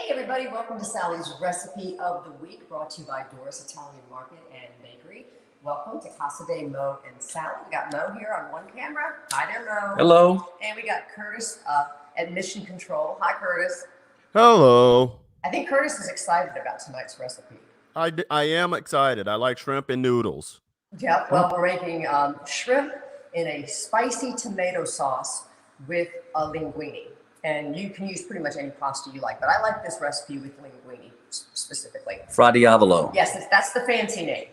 everybody, welcome to Sally's Recipe of the Week, brought to you by Doris Italian Market and Bakery. Welcome to Casa de Mo and Sally. We got Mo here on one camera. Hi there, Mo. Hello. And we got Curtis at Mission Control. Hi, Curtis. Hello. I think Curtis is excited about tonight's recipe. I am excited. I like shrimp and noodles. Yeah, well, we're making shrimp in a spicy tomato sauce with a linguine. And you can use pretty much any pasta you like, but I like this recipe with linguine specifically. Fra Diavolo. Yes, that's the fancy name.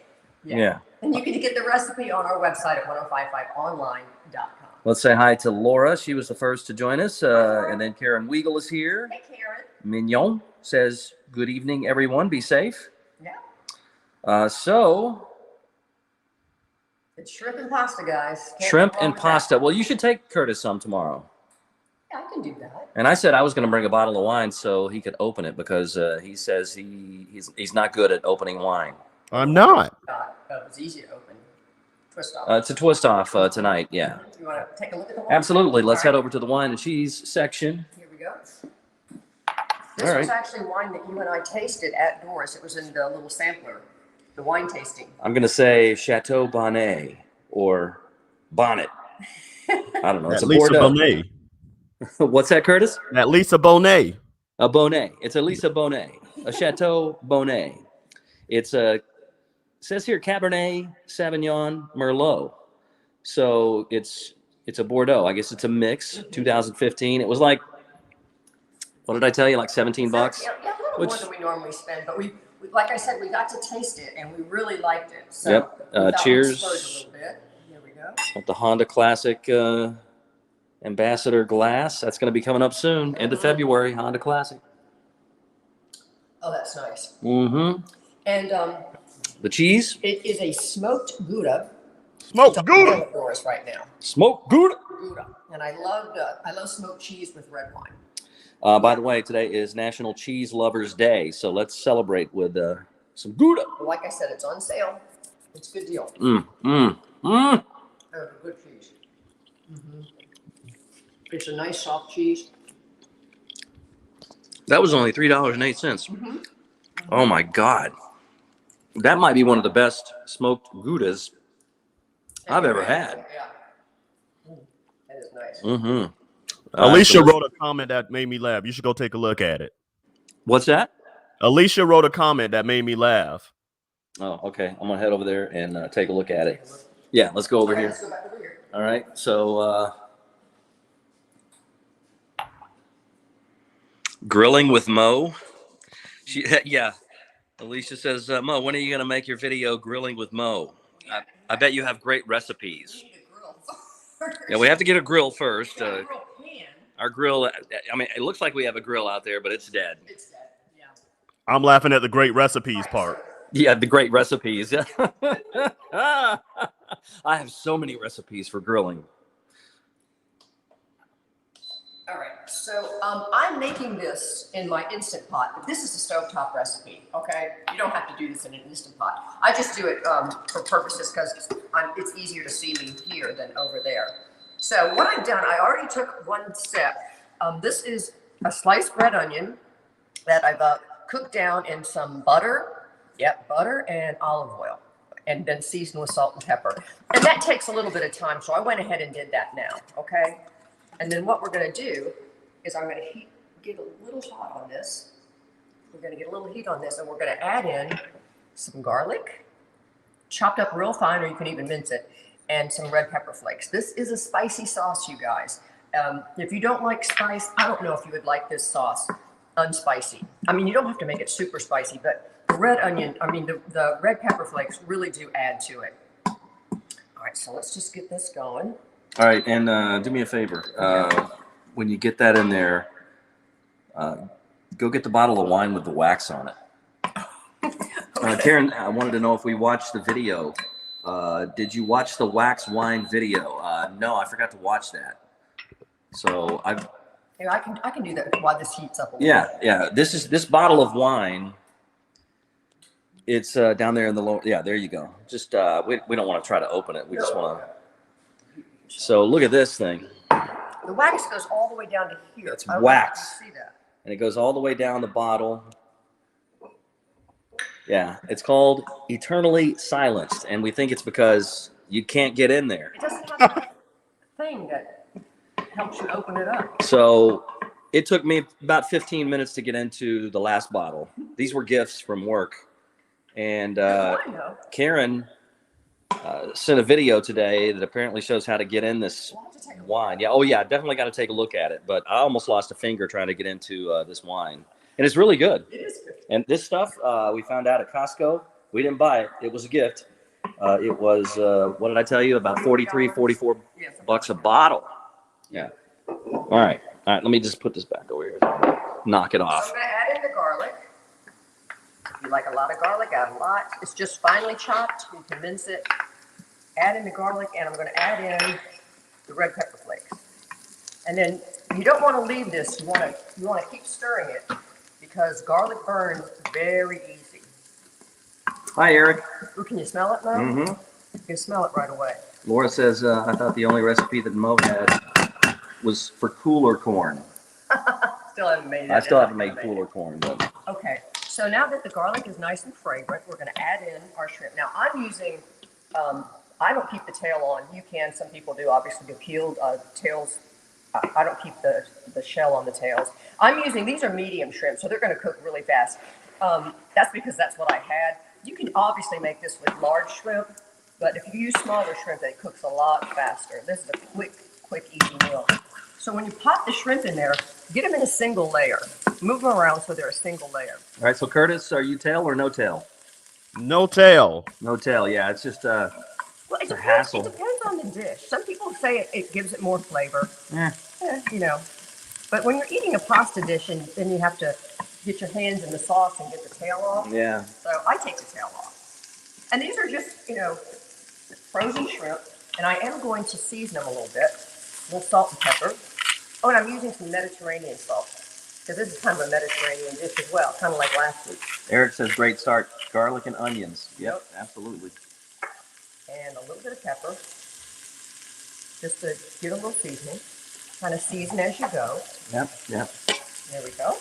Yeah. And you can get the recipe on our website at 1055online.com. Let's say hi to Laura. She was the first to join us. And then Karen Weagle is here. Hey, Karen. Mignon says, good evening, everyone. Be safe. Yeah. So. It's shrimp and pasta, guys. Shrimp and pasta. Well, you should take Curtis some tomorrow. Yeah, I can do that. And I said I was going to bring a bottle of wine so he could open it because he says he's not good at opening wine. I'm not. It's easy to open. Twist off. It's a twist off tonight, yeah. You want to take a look at the wine? Absolutely. Let's head over to the wine and cheese section. Here we go. This was actually wine that you and I tasted at Doris. It was in the little sampler, the wine tasting. I'm going to say Chateau Bonnet or Bonnet. I don't know. It's At a Lisa Bordeaux. Bonet. What's that, Curtis? At Lisa Bonet. A Bonnet. It's a Lisa Bonnet. A Chateau Bonnet. It's a, says here Cabernet Sauvignon Merlot. So it's a Bordeaux. I guess it's a mix. 2015. It was like, what did I tell you? Like 17 bucks? Yeah, a little more than we normally spend. But we, like I said, we got to taste it and we really liked it. So yep. Cheers. A little bit. Here we go. With the Honda Classic Ambassador glass. That's going to be coming up soon. End of February, Honda Classic. Oh, that's nice. Mm-hmm. And the cheese? It is a smoked Gouda. Smoked Gouda. Doris right now. Smoked Gouda. And I love smoked cheese with red wine. By the way, today is National Cheese Lovers Day, so let's celebrate with some Gouda. Like I said, it's on sale. It's a good deal. Oh, good cheese. Mm-hmm. It's a nice soft cheese. That was only $3.08. Mm-hmm. Oh my God. That might be one of the best smoked Goudas I've ever had. Yeah. That is nice. Mm-hmm. Alicia wrote a comment that made me laugh. You should go take a look at it. What's that? Alicia wrote a comment that made me laugh. Oh, okay. I'm going to head over there and take a look at it. Yeah, let's go over here. Let's go back over here. All right. So, grilling with Mo. Yeah. Alicia says, Mo, when are you going to make your video grilling with Mo? I bet you have great recipes. Yeah, we have to get a grill first. Our grill, I mean, it looks like we have a grill out there, but it's dead. It's dead, yeah. I'm laughing at the great recipes part. Yeah, the great recipes. I have so many recipes for grilling. All right, so I'm making this in my Instant Pot, but this is a stovetop recipe, okay? You don't have to do this in an Instant Pot. I just do it for purposes because it's easier to see me here than over there. So what I've done, I already took one step. This is a sliced red onion that I've cooked down in some butter, butter and olive oil, and then seasoned with salt and pepper. And that takes a little bit of time, so I went ahead and did that now, okay? And then what we're going to do is I'm going to get a little hot on this. We're going to get a little heat on this, and we're going to add in some garlic, chopped up real fine, or you can even mince it, and some red pepper flakes. This is a spicy sauce, you guys. If you don't like spice, I don't know if you would like this sauce unspicy. I mean, you don't have to make it super spicy, but the red onion, the red pepper flakes really do add to it. All right, so let's just get this going. All right, and do me a favor. When you get that in there, go get the bottle of wine with the wax on it. Karen, I wanted to know if we watched the video. Did you watch the wax wine video? No, I forgot to watch that. So I can do that while this heats up a little bit. Yeah. This bottle of wine. It's down there in the lower. Yeah, there you go. Just we don't want to try to open it. We just want to. So look at this thing. The wax goes all the way down to here. It's wax. See that? and it goes all the way down the bottle. Yeah, it's called Eternally Silenced, and we think it's because you can't get in there. It doesn't have a thing that helps you open it up. So it took me about 15 minutes to get into the last bottle. These were gifts from work, and Karen sent a video today that apparently shows how to get in this wine. Yeah, oh yeah, definitely got to take a look at it. But I almost lost a finger trying to get into this wine, and it's really good. It is good. And this stuff we found out at Costco. We didn't buy it; it was a gift. It was what did I tell you? About 43, 44 bucks a bottle. Yeah. All right. Let me just put this back over here. Knock it off. So I'm going to add in the garlic. If you like a lot of garlic, add a lot. It's just finely chopped. You can mince it. Add in the garlic, and I'm going to add in the red pepper flakes. And then you don't want to leave this. You want to keep stirring it because garlic burns very easy. Hi, Eric. Ooh, can you smell it now? Mm-hmm. You can smell it right away. Laura says, I thought the only recipe that Mo had was for cooler corn. Still haven't made it. I still haven't made cooler corn, but Okay, so now that the garlic is nice and fragrant, we're going to add in our shrimp. Now, I'm using, I don't keep the tail on. You can, some people do, obviously, the peeled tails. I don't keep the shell on the tails. I'm using, these are medium shrimp, so they're going to cook really fast. That's because that's what I had. You can obviously make this with large shrimp, but if you use smaller shrimp, it cooks a lot faster. This is a quick, easy meal. So when you pop the shrimp in there, get them in a single layer. Move them around so they're a single layer. all right. So Curtis, are you tail or no tail? No tail. No tail. Yeah, it's just Well, it's a hassle. It depends on the dish. Some people say it gives it more flavor. Yeah. You know. But when you're eating a pasta dish, and then you have to get your hands in the sauce and get the tail off. Yeah. So I take the tail off. And these are just, frozen shrimp. And I am going to season them a little bit. A little salt and pepper. Oh, and I'm using some Mediterranean salt. Because this is kind of a Mediterranean dish as well, kind of like last week. Eric says, great start. Garlic and onions. Yep, absolutely. And a little bit of pepper. Just to get a little seasoning. Kind of season as you go. Yep. There we go.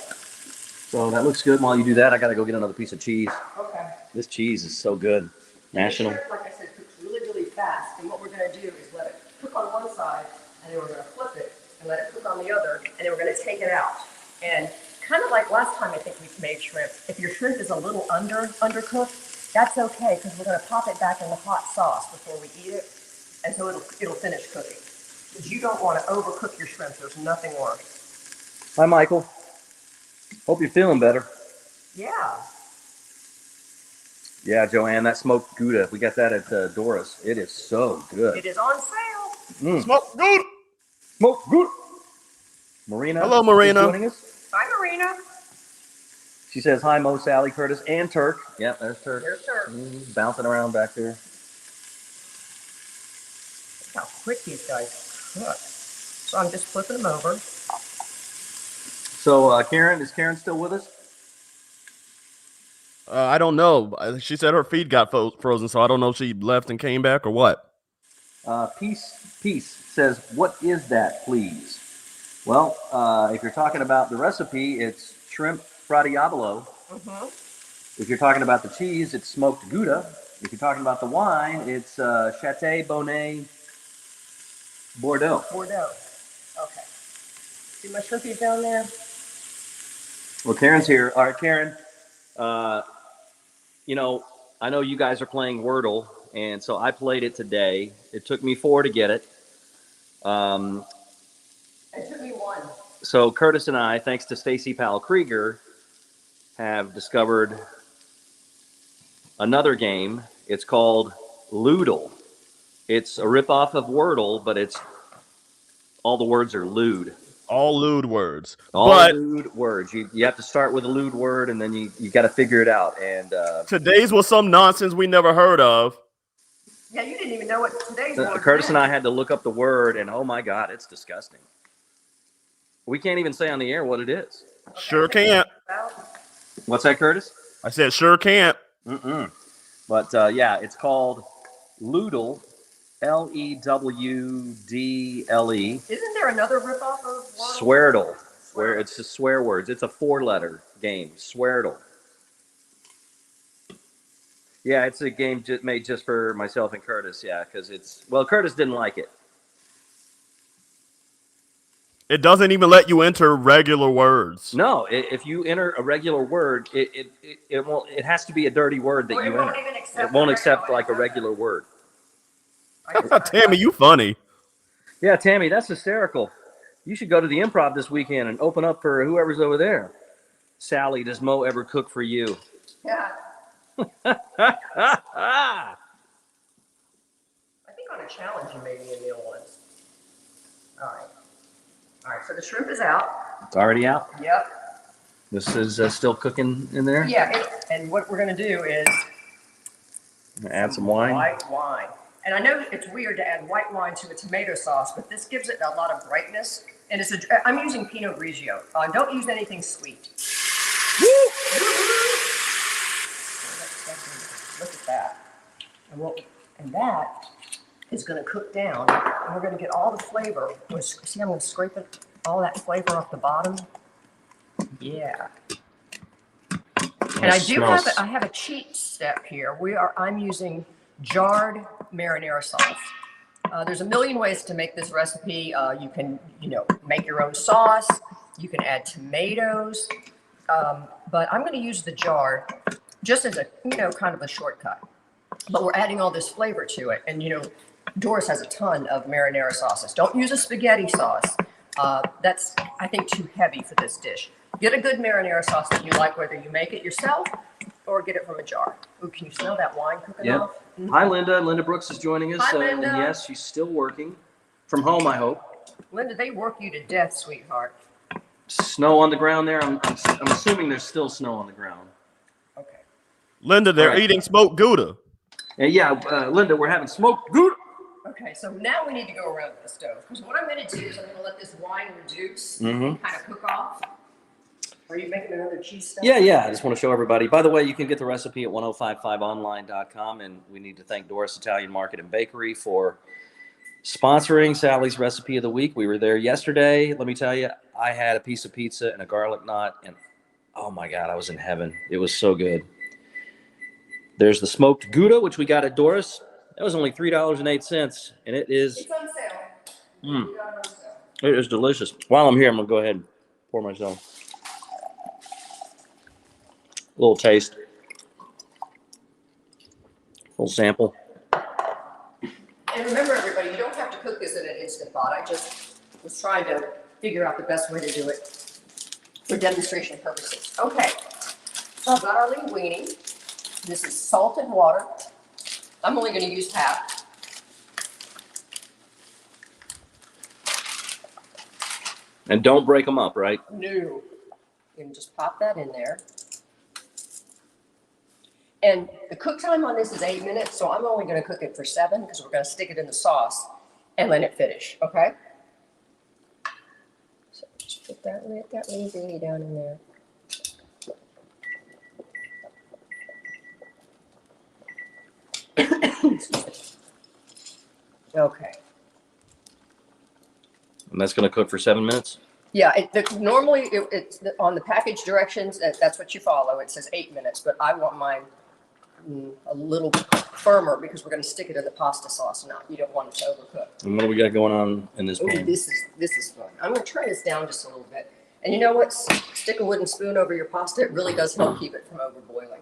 So that looks good. While you do that, I got to go get another piece of cheese. Okay. This cheese is so good. National. The shrimp, like I said, cooks really, really fast. And what we're going to do is let it cook on one side, and then we're going to flip it and let it cook on the other, and then we're going to take it out. And kind of like last time I think we made shrimp, if your shrimp is a little undercooked, that's okay because we're going to pop it back in the hot sauce before we eat it, and so it'll finish cooking. Because you don't want to overcook your shrimp. There's nothing worse. Hi, Michael. Hope you're feeling better. Yeah. Yeah, Joanne, that smoked Gouda, we got that at Dora's. It is so good. It is on sale. Smoke good. Smoked Gouda. Marina. Hello, Marina. is joining us. Hi, Marina. She says, hi, Mo, Sally, Curtis, and Turk. Yep, there's Turk. There's Turk. Bouncing around back there. Look how quick these guys cook. So I'm just flipping them over. So, Karen, is Karen still with us? I don't know. She said her feed got frozen, so I don't know if she left and came back or what. Peace says, what is that, please? Well, if you're talking about the recipe, it's Shrimp Fra Diavolo. Mm-hmm. If you're talking about the cheese, it's smoked Gouda. If you're talking about the wine, it's Château Bonnet Bordeaux. Bordeaux. Okay. See my shrimpies down there? Well, Karen's here. All right, Karen. I know you guys are playing Wordle, and so I played it today. It took me 4 to get it. It took me 1. So Curtis and I, thanks to Stacy Powell Krieger, have discovered another game. It's called Loodle. It's a ripoff of Wordle, but it's all the words are lewd. All lewd words. All but lewd words. You have to start with a lewd word, and then you got to figure it out. And today's was some nonsense we never heard of. Yeah, you didn't even know what today's word Curtis and meant. I had to look up the word, and oh my God, it's disgusting. We can't even say on the air what it is. Okay, Sure can't. What's that, Curtis? I said sure can't. But yeah, it's called Loodle, Lewdle. Isn't there another ripoff of one? Sweardle. where it's just swear words. It's a 4-letter game. Sweardle. Yeah, it's a game made just for myself and Curtis. Yeah, because Curtis didn't like it. It doesn't even let you enter regular words. No, if you enter a regular word, it won't. It has to be a dirty word that you enter. It won't accept like a regular word. Tammy, you funny. Yeah, Tammy, that's hysterical. You should go to the Improv this weekend and open up for whoever's over there. Sally, does Mo ever cook for you? Yeah. I think on a challenge you made me a meal once. All right, so the shrimp is out. It's already out? Yep. This is still cooking in there? Yeah, and what we're going to do is add some wine. White wine. And I know it's weird to add white wine to a tomato sauce, but this gives it a lot of brightness. And I'm using Pinot Grigio. Don't use anything sweet. Look at that. And that is going to cook down. And we're going to get all the flavor. See, I'm going to scrape all that flavor off the bottom. Yeah. And I have a cheat step here. I'm using jarred marinara sauce. There's a million ways to make this recipe. You can, make your own sauce. You can add tomatoes. But I'm going to use the jar just as a, kind of a shortcut. But we're adding all this flavor to it. And, Doris has a ton of marinara sauces. Don't use a spaghetti sauce. That's, I think, too heavy for this dish. Get a good marinara sauce that you like, whether you make it yourself or get it from a jar. Ooh, can you smell that wine cooking off? Mm-hmm. Hi, Linda. Linda Brooks is joining us. Hi, Linda. And yes, she's still working. From home, I hope. Linda, they work you to death, sweetheart. Snow on the ground there? I'm assuming there's still snow on the ground. Okay. Linda, they're eating smoked Gouda. Yeah, Linda, we're having smoked Gouda. Okay, so now we need to go around the stove. Because what I'm going to do is I'm going to let this wine reduce and kind of cook off. Are you making another cheese stuff? Yeah. I just want to show everybody. By the way, you can get the recipe at 1055online.com. And we need to thank Doris Italian Market and Bakery for sponsoring Sally's Recipe of the Week. We were there yesterday. Let me tell you, I had a piece of pizza and a garlic knot. And oh my God, I was in heaven. It was so good. There's the smoked Gouda, which we got at Doris. That was only $3.08. And it is. It's on sale. We got it on sale. It is delicious. While I'm here, I'm going to go ahead and pour myself a little taste, a little sample. And remember, everybody, you don't have to cook this in an Instant Pot. I just was trying to figure out the best way to do it for demonstration purposes. Okay, so I've got our linguine. This is salted water. I'm only going to use half. And don't break them up, right? No. You can just pop that in there. And the cook time on this is 8 minutes, so I'm only going to cook it for 7 because we're going to stick it in the sauce and let it finish, okay? So just put that linguine down in there. Okay. And that's going to cook for 7 minutes? Yeah, normally it's on the package directions, that's what you follow. It says 8 minutes, but I want mine a little firmer because we're going to stick it in the pasta sauce now. You don't want it to overcook. And what do we got going on in this pan? This is fun. I'm going to try this down just a little bit. And you know what? Stick a wooden spoon over your pasta. It really does help keep it from overboiling.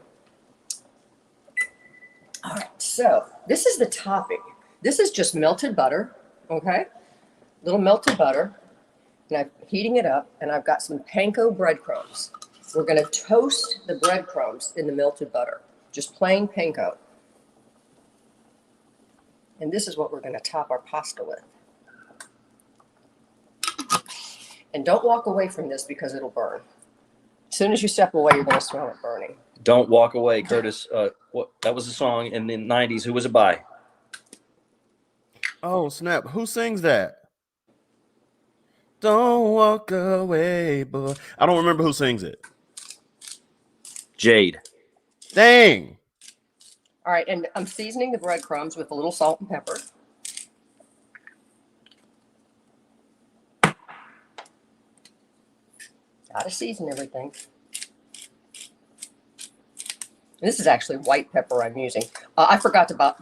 All right, so this is the topping. This is just melted butter, okay? Little melted butter. And I'm heating it up, and I've got some panko breadcrumbs. We're going to toast the breadcrumbs in the melted butter. Just plain panko. And this is what we're going to top our pasta with. And don't walk away from this because it'll burn. As soon as you step away, you're going to smell it burning. Don't walk away, Curtis. That was a song in the 90s. Who was it by? Oh, snap. Who sings that? Don't walk away, boy. I don't remember who sings it. Jade. Dang. All right, and I'm seasoning the breadcrumbs with a little salt and pepper. Gotta season everything. This is actually white pepper I'm using. I forgot to buy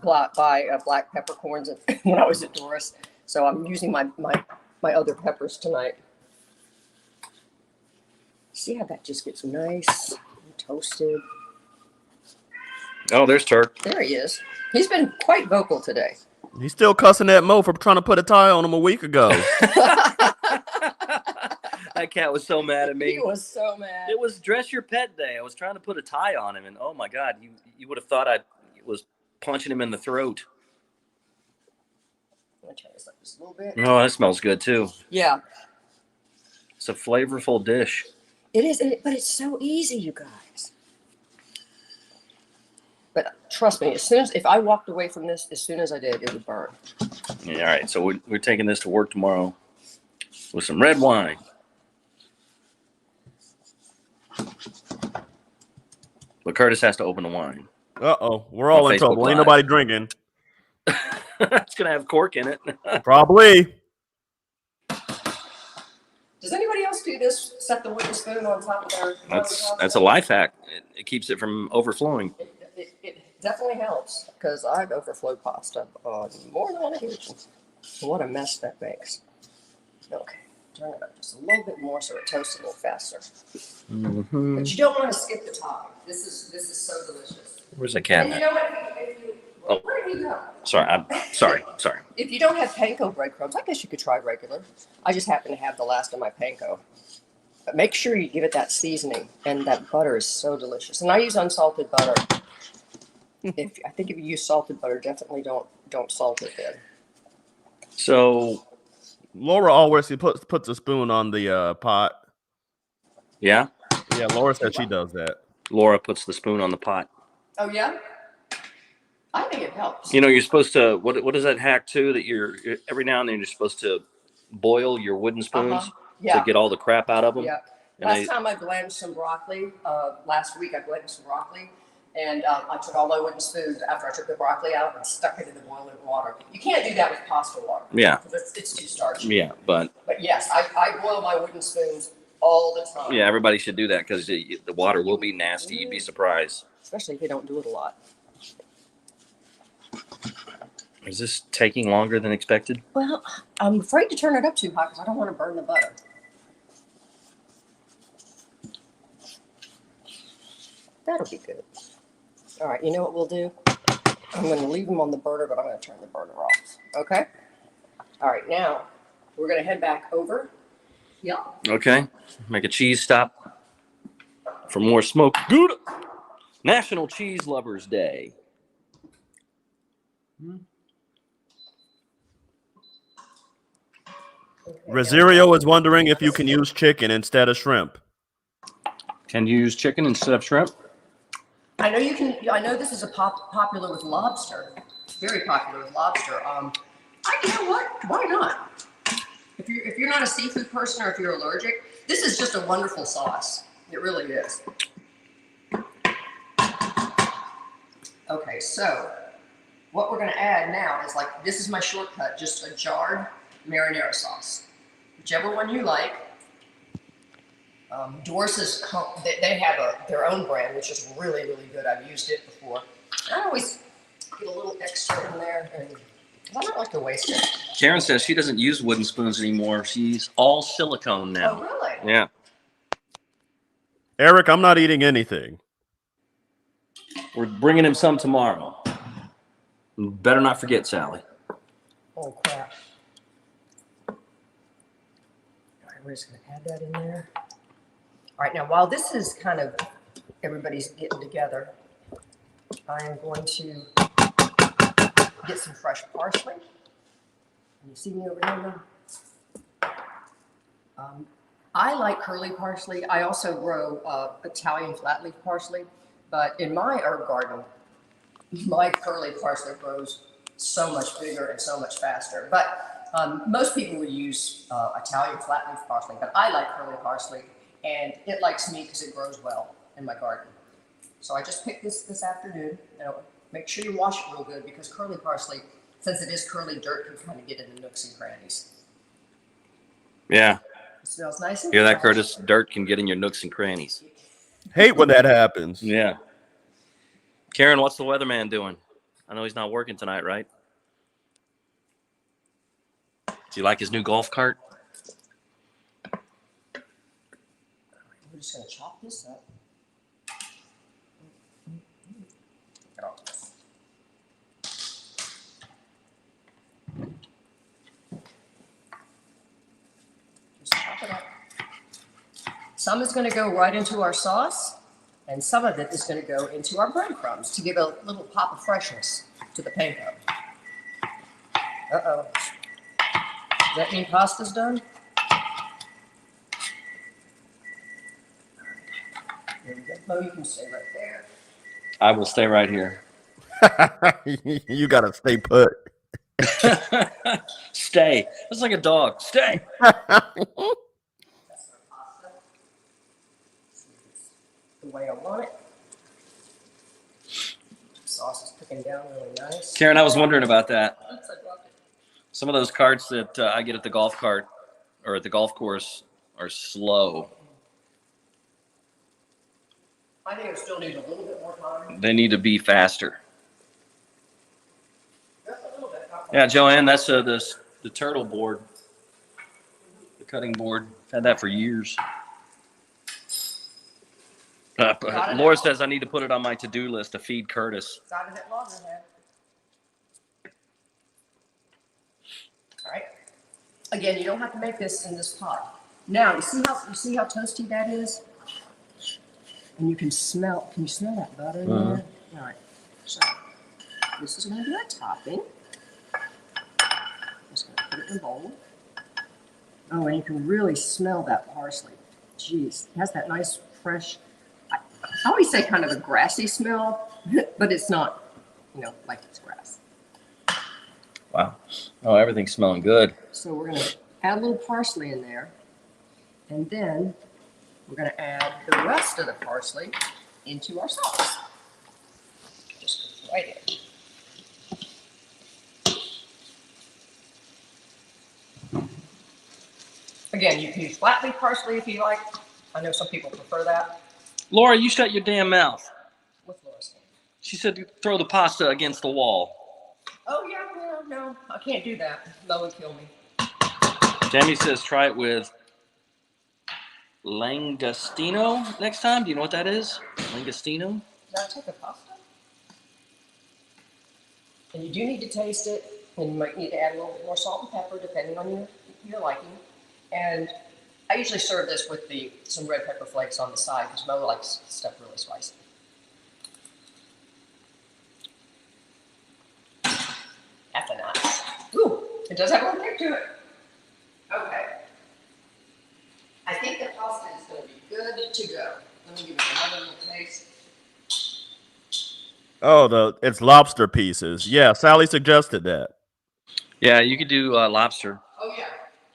black peppercorns when I was at Doris, so I'm using my other peppers tonight. See how that just gets nice and toasted? Oh, there's Turk. There he is. He's been quite vocal today. He's still cussing at Mo for trying to put a tie on him a week ago. That cat was so mad at me. He was so mad. It was dress your pet day. I was trying to put a tie on him, and oh my God, you would have thought I was punching him in the throat. I'm gonna try this up just a little bit. Oh, that smells good too. Yeah, It's a flavorful dish. it is, but it's so easy, you guys. But trust me, if I walked away from this, as soon as I did, it would burn. Yeah, all right, so we're taking this to work tomorrow with some red wine. But Curtis has to open the wine. Uh-oh. We're all On in Facebook trouble. Ain't Live. nobody drinking. It's gonna have cork in it. Probably. Does anybody else do this? Set the wooden spoon on top of their. That's a life hack. It keeps it from overflowing. It definitely helps because I've overflowed pasta on more than one occasion. What a mess that makes. Okay, turn it up just a little bit more so it toasts a little faster. Mm-hmm. But you don't want to skip the topping. This is so delicious. Where's the And cat? you know what? Where did he go? Sorry, I'm sorry. If you don't have panko breadcrumbs, I guess you could try regular. I just happen to have the last of my panko. But make sure you give it that seasoning, and that butter is so delicious. And I use unsalted butter. I think if you use salted butter, definitely don't salt it then. So, Laura always puts a spoon on the pot. yeah, Yeah, Laura said she does that. Laura puts the spoon on the pot. Oh yeah, I think it helps. You know, you're supposed to. What is that hack too? That you're every now and then you're supposed to boil your wooden spoons Yeah. to get all the crap out of them. Yeah. And Last time I blanched some broccoli. Last week I blanched some broccoli, and I took all my wooden spoons after I took the broccoli out and stuck it in the boiling water. You can't do that with pasta water. Yeah. Because it's too starchy. Yeah, but yes, I boil my wooden spoons all the time. yeah, everybody should do that because the water will be nasty. You'd be surprised. Especially if they don't do it a lot. Is this taking longer than expected? Well, I'm afraid to turn it up too high because I don't want to burn the butter. That'll be good. All right, you know what we'll do? I'm going to leave them on the burner, but I'm going to turn the burner off. Okay? All right, now we're going to head back over. Yeah. Okay. Make a cheese stop for more smoked Gouda. National Cheese Lovers Day. Rosario is wondering if you can use chicken instead of shrimp. Can you use chicken instead of shrimp? I know you can. I know this is popular with lobster. Very popular with lobster. You know what? Why not? If you're not a seafood person or if you're allergic, this is just a wonderful sauce. It really is. Okay, so what we're going to add now is this is my shortcut, just a jarred marinara sauce, whichever one you like. Doris's, they have their own brand, which is really, really good. I've used it before. I always get a little extra in there, and I don't like to waste it. Karen says she doesn't use wooden spoons anymore. She's all silicone now. Oh, really? Yeah. Eric, I'm not eating anything. We're bringing him some tomorrow. Better not forget, Sally. Oh, crap. All right, we're just going to add that in there. All right, now while this is kind of everybody's getting together, I am going to get some fresh parsley. You see me over here now? I like curly parsley. I also grow Italian flatleaf parsley, but in my herb garden, my curly parsley grows so much bigger and so much faster. But most people would use Italian flatleaf parsley, but I like curly parsley, and it likes me because it grows well in my garden. So I just picked this afternoon. Make sure you wash it real good because curly parsley, since it is curly, dirt can kind of get in the nooks and crannies. Yeah. Smells nice and Hear that, fresh. Curtis? Dirt can get in your nooks and crannies. Hate when that happens. Yeah. Karen, what's the weatherman doing? I know he's not working tonight, right? Do you like his new golf cart? We're just gonna chop this up. Look at all this. Just chop it up. Some is gonna go right into our sauce, and some of it is gonna go into our breadcrumbs to give a little pop of freshness to the panko. Uh-oh. Does that mean pasta's done? There we go. Mo, you can stay right there. I will stay right here. You gotta stay put. Stay. That's like a dog. Stay. That's our pasta. See if it's the way I want it. Sauce is cooking down really nice. Karen, I was wondering about that. Oops, I dropped it. Some of those carts that I get at the golf cart or at the golf course are slow. I think it still needs a little bit more time. They need to be faster. Just a little bit. Yeah, Joanne, that's the turtle board, the cutting board. Had that for years. Laura says I need to put it on my to-do list to feed Curtis. It's out of that loggerhead. All right. Again, you don't have to make this in this pot. Now, you see how toasty that is? And you can smell. Can you smell that butter in there? All right. So this is going to be our topping. Just going to put it in a bowl. Oh, and you can really smell that parsley. Jeez, it has that nice fresh. I always say kind of a grassy smell, but it's not. Like it's grass. Wow. Oh, everything's smelling good. So we're going to add a little parsley in there, and then we're going to add the rest of the parsley into our sauce. Just right in. Again, you can use flat leaf parsley if you like. I know some people prefer that. Laura, you shut your damn mouth. What's Laura's name? She said to throw the pasta against the wall. Oh, yeah, well, no, I can't do that. That would kill me. Jamie says try it with langostino next time. Do you know what that is? Langostino? Is that a type of pasta? And you do need to taste it, and you might need to add a little bit more salt and pepper depending on your liking. And I usually serve this with some red pepper flakes on the side because Mo likes stuff really spicy. That's a nice. Ooh, it does have a little kick to it. Okay. I think the pasta is going to be good to go. Let me give it another little taste. Oh, it's lobster pieces. Yeah, Sally suggested that. Yeah, you could do lobster. Oh yeah,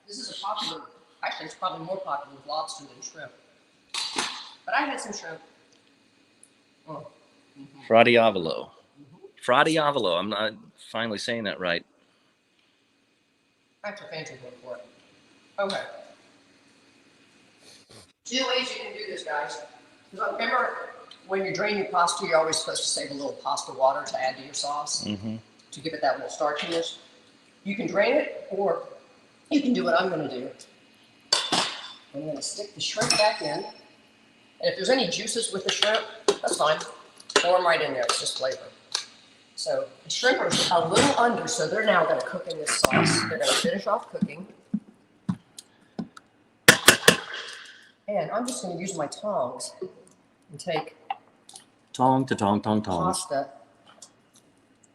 this is actually it's probably more popular with lobster than shrimp. But I had some shrimp. Oh. Fra Diavolo. Fra Diavolo. I'm not finally saying that right. That's a fancy word for it. Okay. 2 ways you can do this, guys. Remember, when you drain your pasta, you're always supposed to save a little pasta water to add to your sauce to give it that little starchiness. You can drain it, or you can do what I'm going to do. I'm going to stick the shrimp back in. And if there's any juices with the shrimp, that's fine. Pour them right in there. It's just flavor. So the shrimp are a little under, so they're now going to cook in this sauce. They're going to finish off cooking. And I'm just going to use my tongs and take Tongs. pasta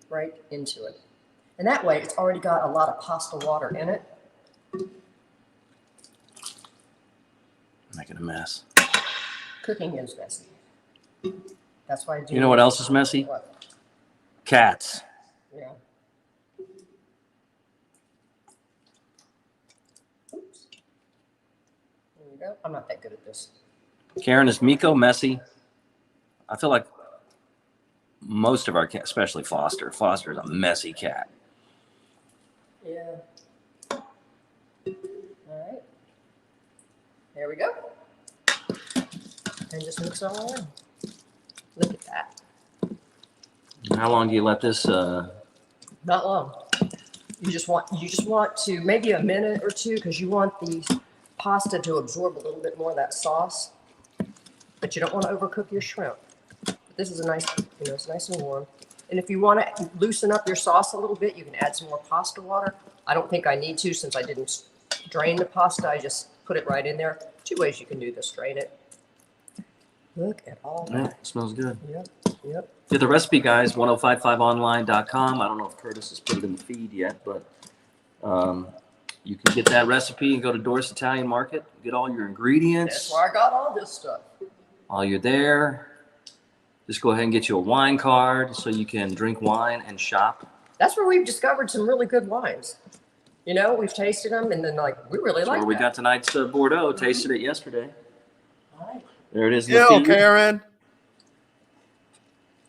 right into it. And that way, it's already got a lot of pasta water in it. Making a mess. Cooking is messy. That's why I do. You know what else is messy? What? Cats. Yeah. Oops. There we go. I'm not that good at this. Karen, is Miko messy? I feel like most of our cats, especially Foster. Foster is a messy cat. Yeah. All right. There we go. And just mix it all in. Look at that. How long do you let this? Not long. You just want to maybe a minute or two because you want the pasta to absorb a little bit more of that sauce, but you don't want to overcook your shrimp. But this is a nice, it's nice and warm. And if you want to loosen up your sauce a little bit, you can add some more pasta water. I don't think I need to since I didn't drain the pasta. I just put it right in there. 2 ways you can do this. Drain it. Look at all that. Yeah, it smells good. Yep. Get the recipe, guys. 1055online.com. I don't know if Curtis has put it in the feed yet, but you can get that recipe and go to Doris Italian Market. Get all your ingredients. That's where I got all this stuff. While you're there, just go ahead and get you a wine card so you can drink wine and shop. That's where we've discovered some really good wines. We've tasted them and then we really like Where we got tonight's Bordeaux. Tasted it yesterday. All right. There it is. In the Yeah, feed. Karen.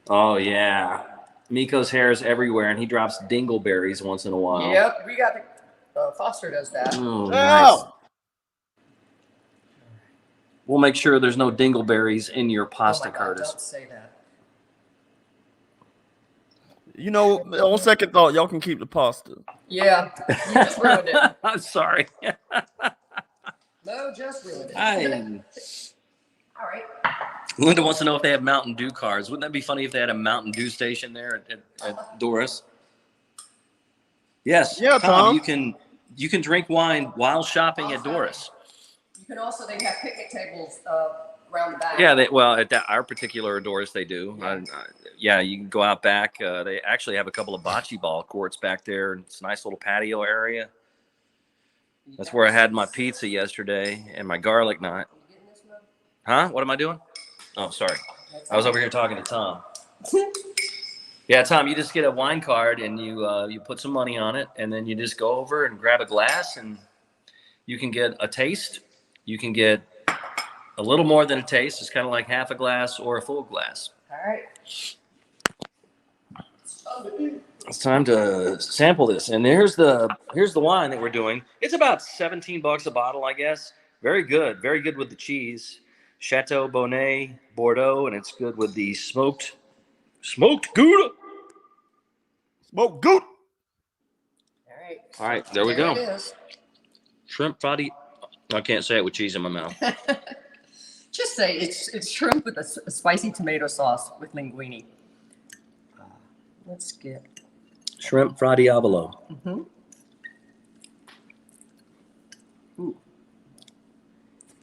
Oh, yeah. Miko's hair is everywhere, and he drops dingleberries once in a while. Yep, we got Foster does that. Oh, Oh. nice. We'll make sure there's no dingleberries in your pasta, God, Curtis. don't say that. On second thought, y'all can keep the pasta. Yeah, you just ruined it. I'm sorry. No, just ruined it. All right. Linda wants to know if they have Mountain Dew cards. Wouldn't that be funny if they had a Mountain Dew station there at Doris? Yes. Yeah, Tom. You can drink wine while shopping at Doris. You can also, they have picnic tables around the back. Yeah, at our particular Doris, they do. Yeah, you can go out back. They actually have a couple of bocce ball courts back there. It's a nice little patio area. That's where I had my pizza yesterday and my garlic knot. Huh? What am I doing? Oh, sorry. I was over here talking to Tom. Yeah, Tom, you just get a wine card and you put some money on it, and then you just go over and grab a glass, and you can get a taste. You can get a little more than a taste. It's kind of like half a glass or a full glass. All right. It's time to sample this. And here's the wine that we're doing. It's about $17 a bottle, I guess. Very good. Very good with the cheese. Chateau Bonnet Bordeaux, and it's good with the smoked Gouda. Smoke goat. All All right, there we go. It is. Shrimp Fra Diavolo. I can't say it with cheese in my mouth. Just say it's shrimp with a spicy tomato sauce with linguine. Let's get. Shrimp Fra Diavolo. Mm-hmm. Ooh.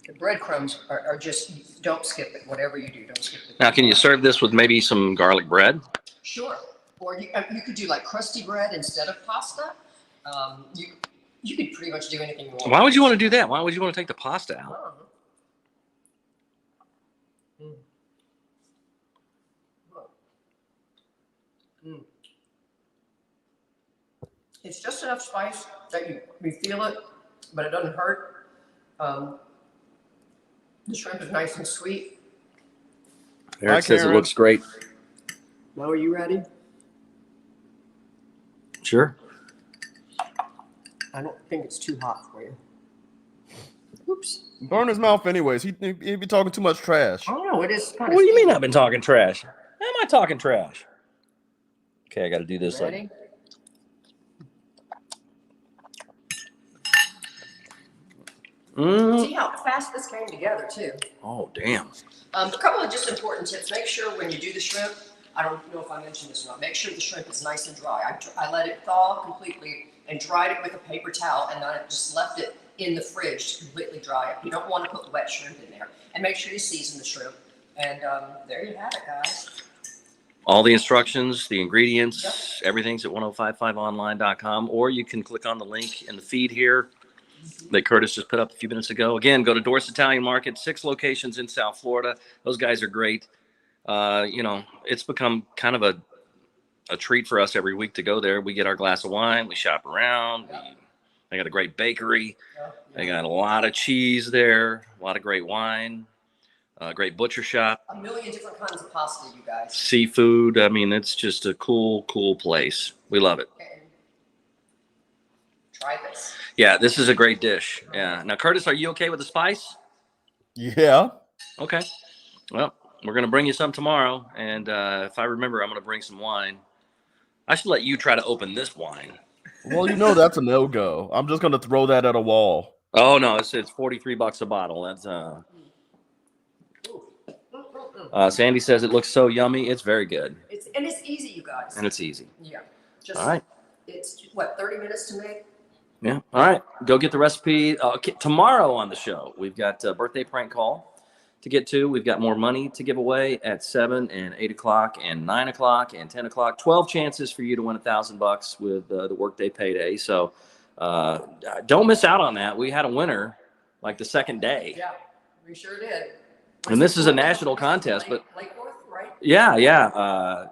The breadcrumbs are just, don't skip it. Whatever you do, don't skip it. Now, can you serve this with maybe some garlic bread? Sure. Or you could do like crusty bread instead of pasta. You could pretty much do anything you want. Why would you want to do that? Why would you want to take the pasta out? Oh. Mm. Mm. It's just enough spice that you feel it, but it doesn't hurt. The shrimp is nice and sweet. Eric says it looks great. Mo, are you ready? Sure. I don't think it's too hot for you. Oops. Burn his mouth anyways. He be talking too much trash. I don't know. It is kind of. What do you mean I've been talking trash? How am I talking trash? Okay, I got to do this. Ready? See how fast this came together, too. Oh, damn. A couple of just important tips. Make sure when you do the shrimp, I don't know if I mentioned this or not, make sure the shrimp is nice and dry. I let it thaw completely and dried it with a paper towel, and then I just left it in the fridge to completely dry it. You don't want to put wet shrimp in there. And make sure you season the shrimp. And there you have it, guys. All the instructions, the ingredients, Yep. Everything's at 1055online.com, or you can click on the link in the feed here that Curtis just put up a few minutes ago. Again, go to Doris Italian Market, 6 locations in South Florida. Those guys are great. It's become kind of a treat for us every week to go there. We get our glass of wine, we shop around. They got a great bakery. They got a lot of cheese there, a lot of great wine, great butcher shop. A million different kinds of pasta, you guys. Seafood. I mean, it's just a cool place. We love it. Okay. Try this. Yeah, this is a great dish. Yeah. Now, Curtis, are you okay with the spice? Yeah. Okay. Well, we're going to bring you some tomorrow. And if I remember, I'm going to bring some wine. I should let you try to open this wine. Well, you know that's a no-go. I'm just gonna throw that at a wall. Oh, no, it's $43 a bottle. That's Sandy says it looks so yummy. It's very good. It's easy, you guys. And it's easy. Yeah. Just, All right. It's what, 30 minutes to make? Yeah. All right. Go get the recipe. Tomorrow on the show, we've got a birthday prank call to get to. We've got more money to give away at 7 and 8 o'clock and 9 o'clock and 10 o'clock. 12 chances for you to win $1,000 with the workday payday. So don't miss out on that. We had a winner like the second day. Yeah, we sure did. And this is a national contest, but Lake Worth, right? yeah.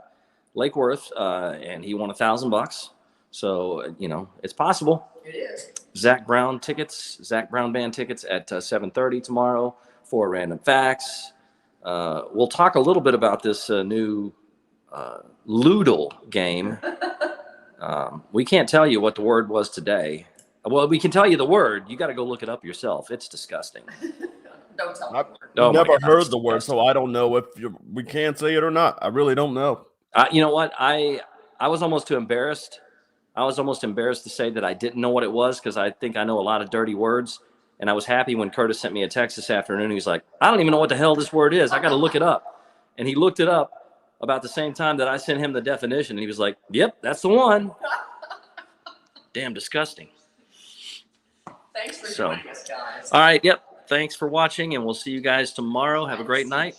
Lake Worth, and he won $1,000. So, it's possible. It is. Zach Brown Band tickets at 7:30 tomorrow for Random Facts. We'll talk a little bit about this new Loodle game. We can't tell you what the word was today. Well, we can tell you the word. You got to go look it up yourself. It's disgusting. Don't tell me. I've Oh my never God, heard it's the word, so I don't know if we can say it or not. I really don't know. You know what? I was almost too embarrassed. I was almost embarrassed to say that I didn't know what it was because I think I know a lot of dirty words. And I was happy when Curtis sent me a text this afternoon. He's like, I don't even know what the hell this word is. I got to look it up. And he looked it up about the same time that I sent him the definition. And he was like, yep, that's the one. Damn disgusting. Thanks for joining us, guys. All right. Yep. Thanks for watching. And we'll see you guys tomorrow. Have a great night.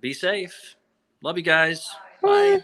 Be safe. Love you guys. Bye.